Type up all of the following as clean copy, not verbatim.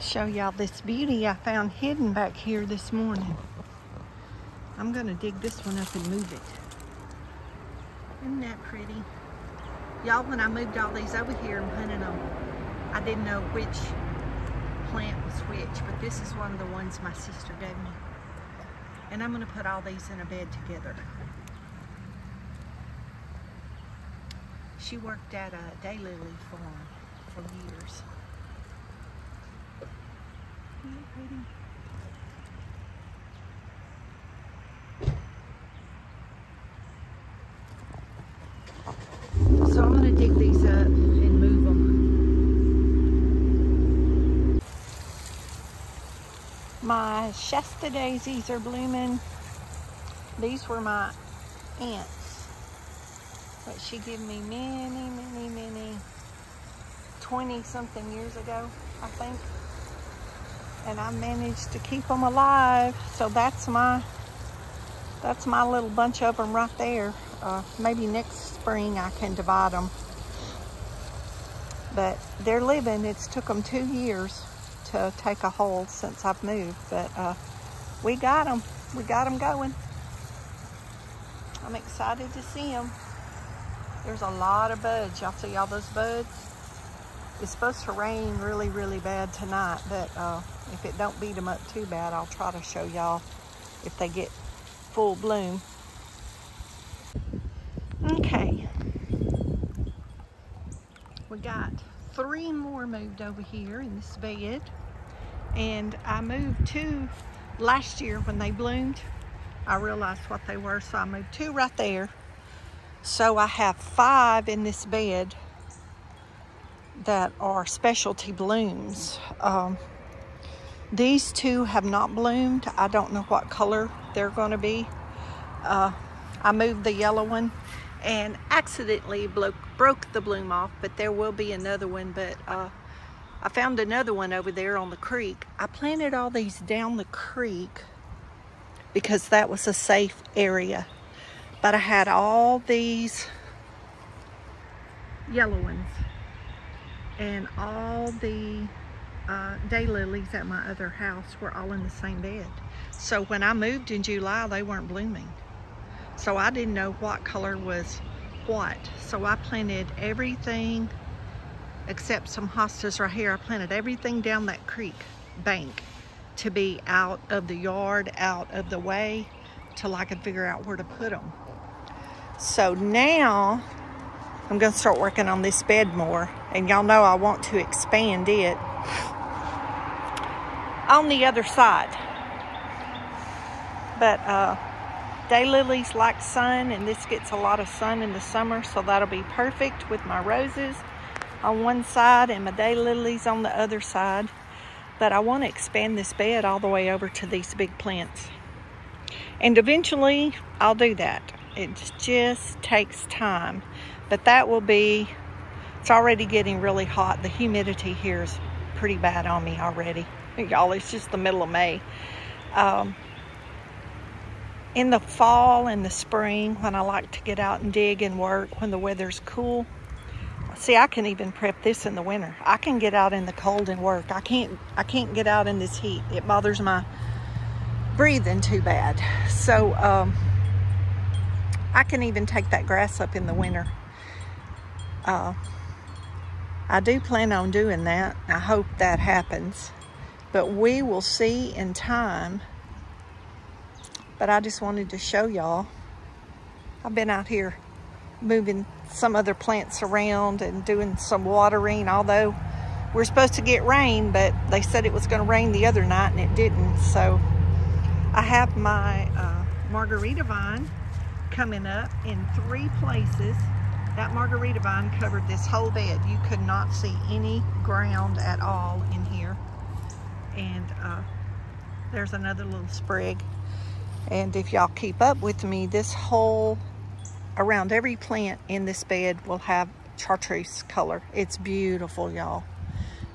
Show y'all this beauty I found hidden back here this morning. I'm gonna dig this one up and move it. Isn't that pretty? Y'all, when I moved all these over here and planted them, I didn't know which plant was which, but this is one of the ones my sister gave me. And I'm gonna put all these in a bed together. She worked at a daylily farm for years. Isn't that pretty? So I'm going to dig these up and move them. My Shasta daisies are blooming. These were my aunt's, but she gave me many 20-something years ago, I think. And I managed to keep them alive. So that's my little bunch of them right there. Maybe next spring I can divide them. But they're living. It's took them 2 years to take a hold since I've moved. But we got them. We got them going. I'm excited to see them. There's a lot of buds. Y'all see all those buds? It's supposed to rain really bad tonight, but if it don't beat them up too bad, I'll try to show y'all if they get full bloom. Okay. We got 3 more moved over here in this bed. And I moved 2 last year when they bloomed. I realized what they were, so I moved 2 right there. So I have 5 in this bed that are specialty blooms. These 2 have not bloomed. I don't know what color they're going to be. I moved the yellow one and accidentally broke the bloom off, but there will be another one. But I found another one over there on the creek. I planted all these down the creek because that was a safe area. But I had all these yellow ones and all the daylilies at my other house were all in the same bed. So when I moved in July, they weren't blooming. So I didn't know what color was what. So I planted everything except some hostas right here. I planted everything down that creek bank to be out of the yard, out of the way, till I could figure out where to put them. So now I'm gonna start working on this bed more, and y'all know I want to expand it on the other side. But daylilies like sun, and this gets a lot of sun in the summer, so that'll be perfect with my roses on one side and my daylilies on the other side. But I want to expand this bed all the way over to these big plants, and eventually I'll do that. It just takes time, but that will be, it's already getting really hot. The humidity here is pretty bad on me already. Y'all, it's just the middle of May. In the fall and the spring, when I like to get out and dig and work, when the weather's cool, see, I can even prep this in the winter. I can get out in the cold and work. I can't get out in this heat. It bothers my breathing too bad. So I can even take that grass up in the winter. I do plan on doing that. I hope that happens, but we will see in time. But I just wanted to show y'all. I've been out here moving some other plants around and doing some watering, although we're supposed to get rain, but they said it was going to rain the other night and it didn't. So I have my margarita vine coming up in 3 places. That margarita vine covered this whole bed. You could not see any ground at all in here. And there's another little sprig. And if y'all keep up with me, this whole, around every plant in this bed will have chartreuse color. It's beautiful, y'all.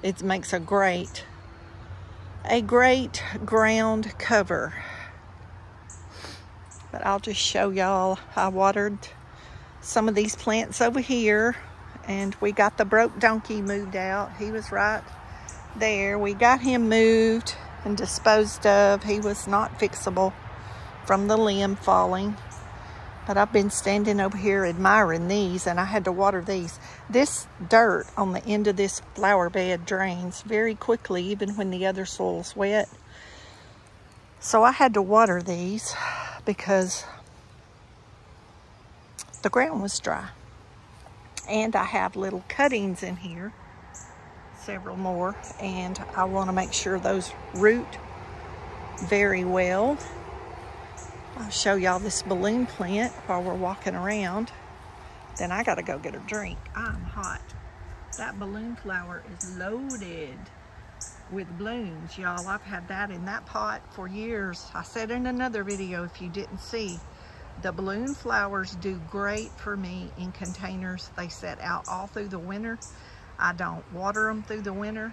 It makes a great ground cover. But I'll just show y'all, I watered some of these plants over here, and we got the broke donkey moved out. He was right there. We got him moved and disposed of. He was not fixable from the limb falling. But I've been standing over here admiring these, and I had to water these. This dirt on the end of this flower bed drains very quickly, even when the other soil's wet. So I had to water these because the ground was dry. And I have little cuttings in here, several more, and I want to make sure those root very well. I'll show y'all this balloon plant while we're walking around. Then I gotta go get a drink. I'm hot. That balloon flower is loaded with blooms, y'all. I've had that in that pot for years. I said in another video, if you didn't see, the balloon flowers do great for me in containers. They set out all through the winter. I don't water them through the winter.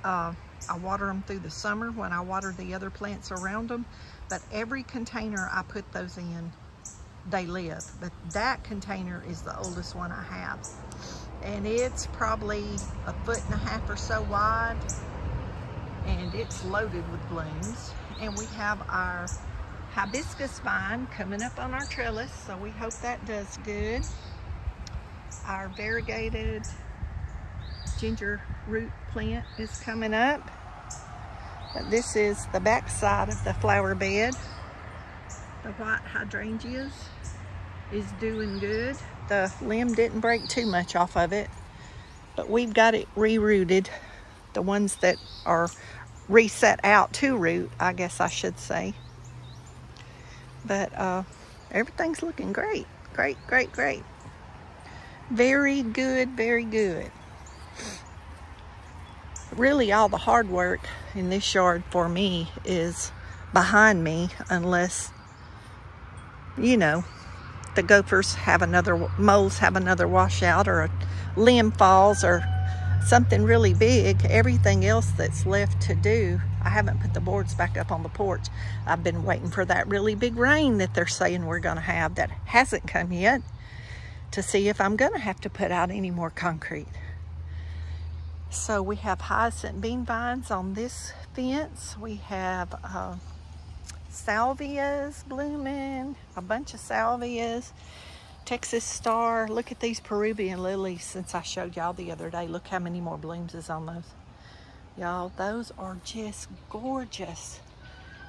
I water them through the summer when I water the other plants around them. But every container I put those in, they live. But that container is the oldest one I have. And it's probably 1.5 feet or so wide. And it's loaded with blooms. And we have our hibiscus vine coming up on our trellis, so we hope that does good. Our variegated ginger root plant is coming up. But this is the back side of the flower bed. The white hydrangeas is doing good. The limb didn't break too much off of it, but we've got it re-rooted. The ones that are reset out to root, I guess I should say. But everything's looking great. Great, great, great. Very good, very good. Really, all the hard work in this yard for me is behind me, unless, you know, the gophers have another, moles have another washout, or a limb falls, or something really big. Everything else that's left to do, I haven't put the boards back up on the porch. I've been waiting for that really big rain that they're saying we're going to have that hasn't come yet, to see if I'm going to have to put out any more concrete. So we have hyacinth bean vines on this fence. We have salvias blooming, a bunch of salvias, Texas star. Look at these Peruvian lilies since I showed y'all the other day. Look how many more blooms is on those. Y'all, those are just gorgeous.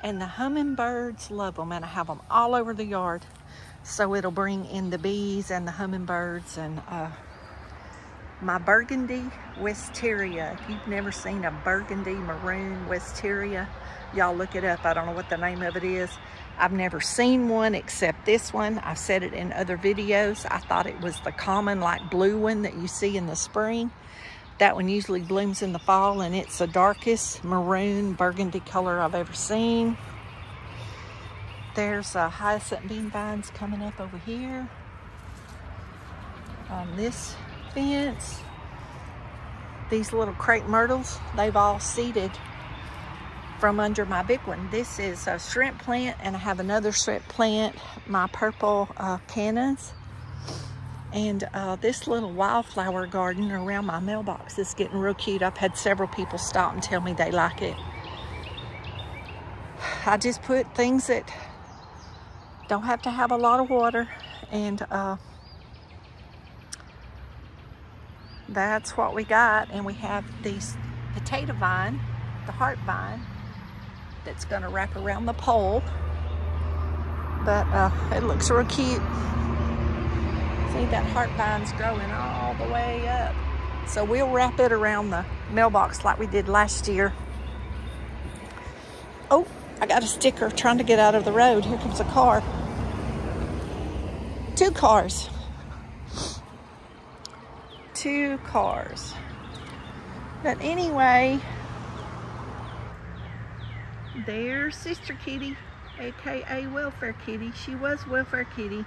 And the hummingbirds love them, and I have them all over the yard. So it'll bring in the bees and the hummingbirds. And my burgundy wisteria. If you've never seen a burgundy maroon wisteria, y'all look it up. I don't know what the name of it is. I've never seen one except this one. I've said it in other videos. I thought it was the common like blue one that you see in the spring. That one usually blooms in the fall, and it's the darkest maroon burgundy color I've ever seen. There's hyacinth bean vines coming up over here on this fence. These little crepe myrtles, they've all seeded from under my big one. This is a shrimp plant, and I have another shrimp plant, my purple cannas. And this little wildflower garden around my mailbox is getting real cute. I've had several people stop and tell me they like it. I just put things that don't have to have a lot of water, and that's what we got. And we have these potato vine, the heart vine, that's going to wrap around the pole. But it looks real cute. See, that heart vine's growing all the way up. So we'll wrap it around the mailbox like we did last year. Oh, I got a sticker trying to get out of the road. Here comes a car. 2 cars. 2 cars. But anyway, there's Sister Kitty, aka Welfare Kitty. She was Welfare Kitty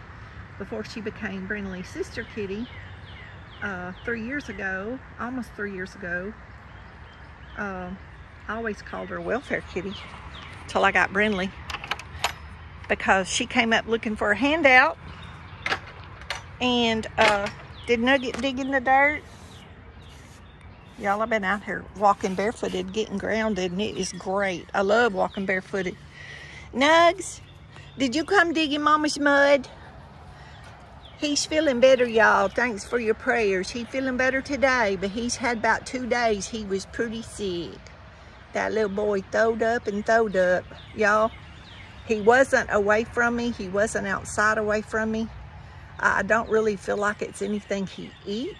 before she became Brindley's Sister Kitty 3 years ago, almost 3 years ago. I always called her Welfare Kitty till I got Brindley, because she came up looking for a handout. And did Nugget dig in the dirt? Y'all, I've been out here walking barefooted, getting grounded, and it is great. I love walking barefooted. Nugs, did you come digging Mama's mud? He's feeling better, y'all. Thanks for your prayers. He's feeling better today, but he's had about 2 days. He was pretty sick. That little boy throwed up and throwed up, y'all. He wasn't away from me. He wasn't outside away from me. I don't really feel like it's anything he eat.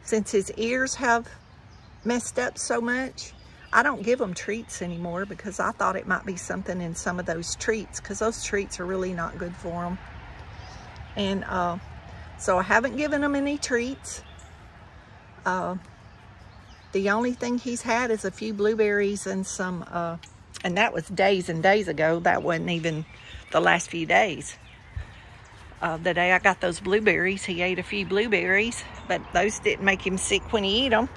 Since his ears have messed up so much, I don't give him treats anymore because I thought it might be something in some of those treats, because those treats are really not good for him. And so I haven't given him any treats. The only thing he's had is a few blueberries and some, and that was days and days ago. That wasn't even the last few days. The day I got those blueberries, he ate a few blueberries, but those didn't make him sick when he ate them.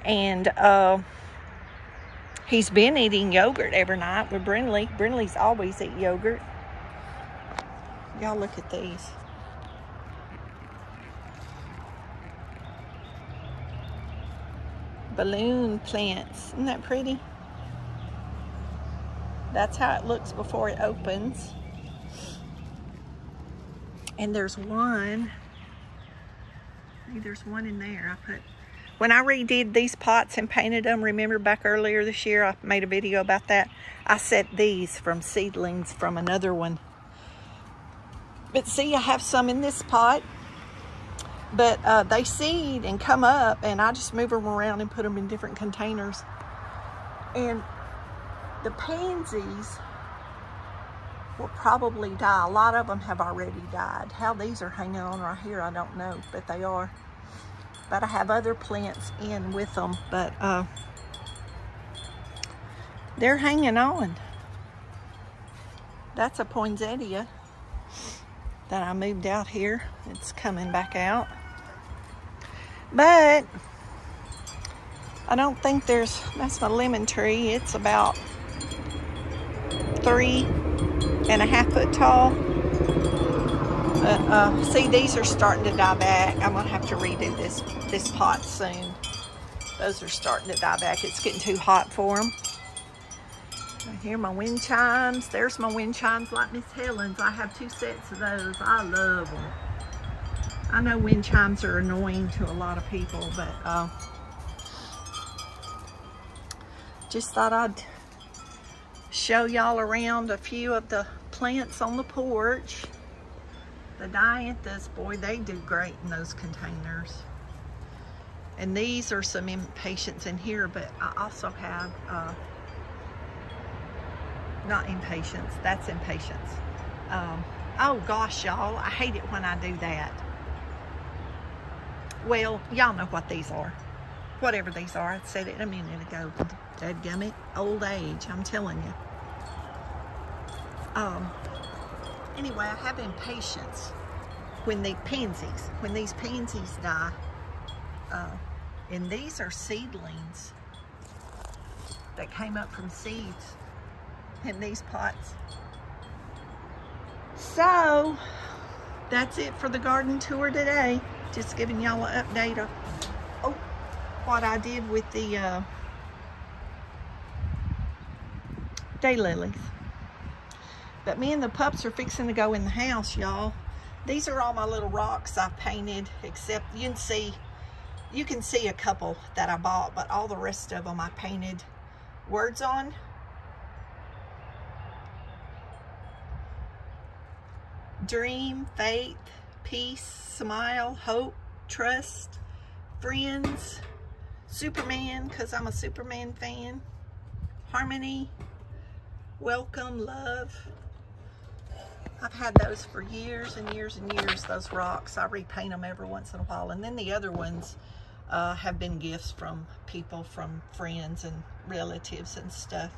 And he's been eating yogurt every night with Brinley. Brinley's always eat yogurt. Y'all look at these. Balloon plants. Isn't that pretty? That's how it looks before it opens. And there's one. Maybe there's one in there. When I redid these pots and painted them, remember back earlier this year, I made a video about that. I set these from seedlings from another one. But see, I have some in this pot. But they seed and come up, and I just move them around and put them in different containers. And the pansies will probably die. A lot of them have already died. How these are hanging on right here, I don't know, but they are. But I have other plants in with them, but they're hanging on. That's a poinsettia that I moved out here. It's coming back out. But I don't think that's my lemon tree. It's about 3.5 foot tall. But see, these are starting to die back. I'm gonna have to redo this pot soon. Those are starting to die back. It's getting too hot for them. I hear my wind chimes. There's my wind chimes like Miss Helen's. I have 2 sets of those. I love them. I know wind chimes are annoying to a lot of people, but just thought I'd show y'all around a few of the plants on the porch. The dianthus, boy, they do great in those containers. And these are some impatiens in here, but I also have, not impatiens, that's impatiens. Oh gosh, y'all, I hate it when I do that. Well, y'all know what these are. Whatever these are, I said it a minute ago. Dadgummit, old age, I'm telling you. Anyway, I have impatiens when these pansies die. And these are seedlings that came up from seeds in these pots. So, that's it for the garden tour today. Just giving y'all an update of what I did with the daylilies. But me and the pups are fixing to go in the house, y'all. These are all my little rocks I painted, except you can see a couple that I bought, but all the rest of them I painted words on. Dream, faith, peace, smile, hope, trust, friends, Superman, because I'm a Superman fan, harmony, welcome, love. I've had those for years and years and years, those rocks. I repaint them every once in a while. And then the other ones have been gifts from people, from friends and relatives and stuff.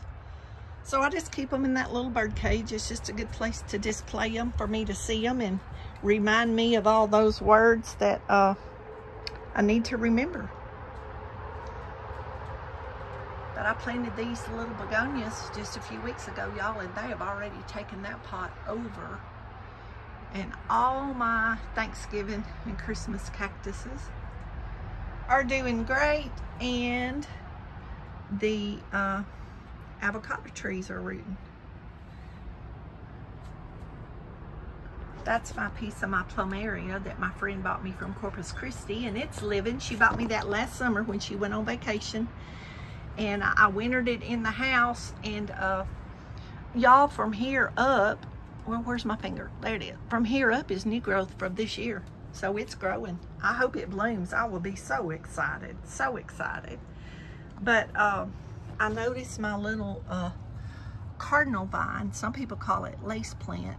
So I just keep them in that little bird cage. It's just a good place to display them, for me to see them and remind me of all those words that I need to remember. But I planted these little begonias just a few weeks ago, y'all, and they have already taken that pot over. And all my Thanksgiving and Christmas cactuses are doing great, and the avocado trees are rooting. That's my piece of my plumeria that my friend bought me from Corpus Christi, and it's living. She bought me that last summer when she went on vacation, and I wintered it in the house. And y'all, from here up, well, where's my finger? There it is. From here up is new growth from this year, so it's growing. I hope it blooms. I will be so excited, so excited. But I noticed my little cardinal vine. Some people call it lace plant.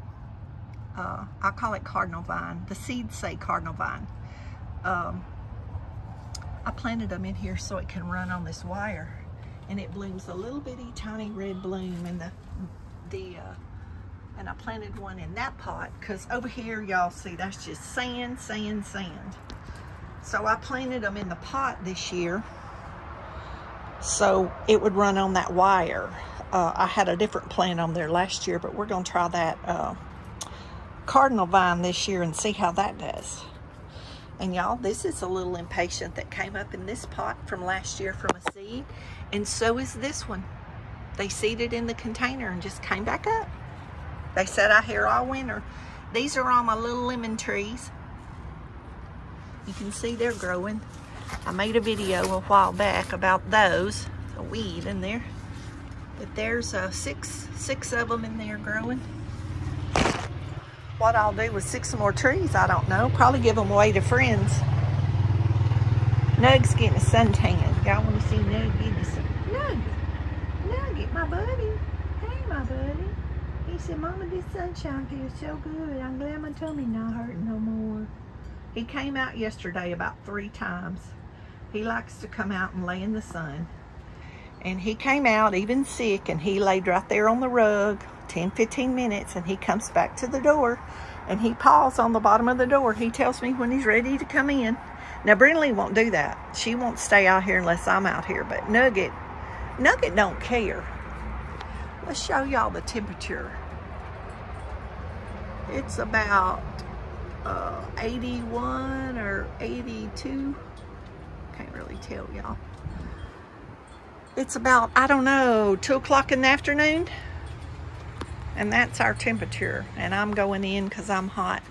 I call it cardinal vine. The seeds say cardinal vine. I planted them in here so it can run on this wire, and it blooms a little bitty tiny red bloom. And and I planted one in that pot because over here, y'all see, that's just sand, sand, sand. So I planted them in the pot this year so it would run on that wire. I had a different plant on there last year, but we're gonna try that cardinal vine this year and see how that does. And y'all, this is a little impatient that came up in this pot from last year from a seed, and so is this one. They seeded in the container and just came back up. They sat out here all winter. These are all my little lemon trees. You can see they're growing. I made a video a while back about those, a weed in there, but there's six of them in there growing. What I'll do with 6 more trees, I don't know. Probably give them away to friends. Nug's getting a suntan. Y'all want to see Nug getting a suntan? Nugget, my buddy. Hey, my buddy. He said, Mama, this sunshine feels so good. I'm glad my tummy not hurting no more. He came out yesterday about 3 times. He likes to come out and lay in the sun. And he came out even sick, and he laid right there on the rug 10-15 minutes, and he comes back to the door and he paws on the bottom of the door. He tells me when he's ready to come in. Now Brindley won't do that. She won't stay out here unless I'm out here, but Nugget don't care. Let's show y'all the temperature. It's about 81 or 82. Can't really tell y'all. It's about, I don't know, 2 o'clock in the afternoon. And that's our temperature. And I'm going in because I'm hot.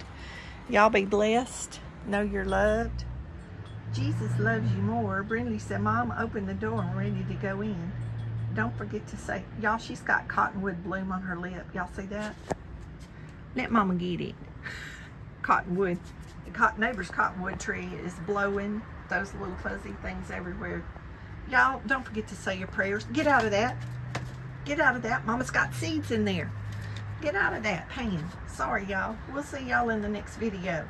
Y'all be blessed. Know you're loved. Jesus loves you more. Brindley said, Mom, open the door. I'm ready to go in. Don't forget to say, y'all, she's got cottonwood bloom on her lip. Y'all see that? Let Mama get it. Cottonwood. The neighbor's cottonwood tree is blowing those little fuzzy things everywhere. Y'all, don't forget to say your prayers. Get out of that. Get out of that. Mama's got seeds in there. Get out of that pan. Sorry, y'all. We'll see y'all in the next video.